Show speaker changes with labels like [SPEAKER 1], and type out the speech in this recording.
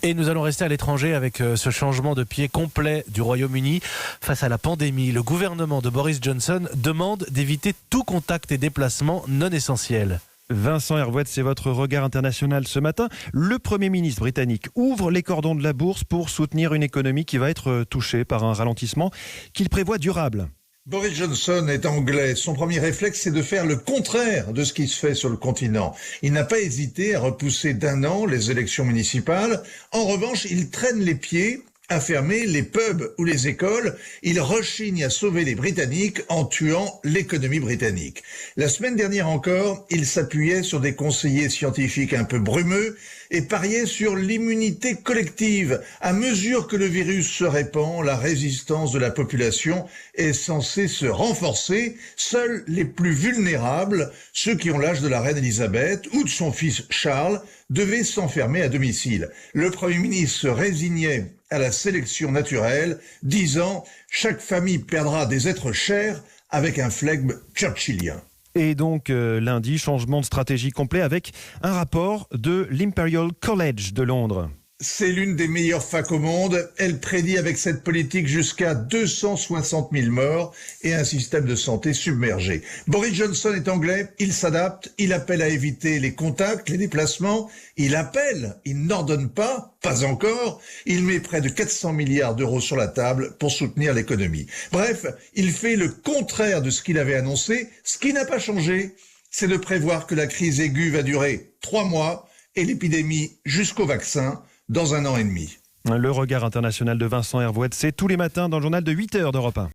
[SPEAKER 1] Et nous allons rester à l'étranger avec ce changement de pied complet du Royaume-Uni face à la pandémie. Le gouvernement de Boris Johnson demande d'éviter tout contact et déplacement non essentiel.
[SPEAKER 2] Vincent Hervouet, c'est votre regard international ce matin. Le Premier ministre britannique ouvre les cordons de la bourse pour soutenir une économie qui va être touchée par un ralentissement qu'il prévoit durable.
[SPEAKER 3] Boris Johnson est anglais. Son premier réflexe, c'est de faire le contraire de ce qui se fait sur le continent. Il n'a pas hésité à repousser d'1 an les élections municipales. En revanche, il traîne les pieds à fermer les pubs ou les écoles. Il rechigne à sauver les Britanniques en tuant l'économie britannique. La semaine dernière encore, il s'appuyait sur des conseillers scientifiques un peu brumeux et pariait sur l'immunité collective. À mesure que le virus se répand, la résistance de la population est censée se renforcer. Seuls les plus vulnérables, ceux qui ont l'âge de la reine Elisabeth ou de son fils Charles, devaient s'enfermer à domicile. Le Premier ministre se résignait à la sélection naturelle, disant « Chaque famille perdra des êtres chers » avec un flegme churchillien.
[SPEAKER 2] Et donc lundi, changement de stratégie complet avec un rapport de l'Imperial College de Londres.
[SPEAKER 3] C'est l'une des meilleures facs au monde. Elle prédit avec cette politique jusqu'à 260 000 morts et un système de santé submergé. Boris Johnson est anglais, il s'adapte, il appelle à éviter les contacts, les déplacements. Il appelle, il n'ordonne pas encore. Il met près de 400 milliards d'euros sur la table pour soutenir l'économie. Bref, il fait le contraire de ce qu'il avait annoncé. Ce qui n'a pas changé, c'est de prévoir que la crise aiguë va durer 3 mois et l'épidémie jusqu'au vaccin dans 1 an et demi.
[SPEAKER 2] Le regard international de Vincent Hervouet, c'est tous les matins dans le journal de 8h d'Europe 1.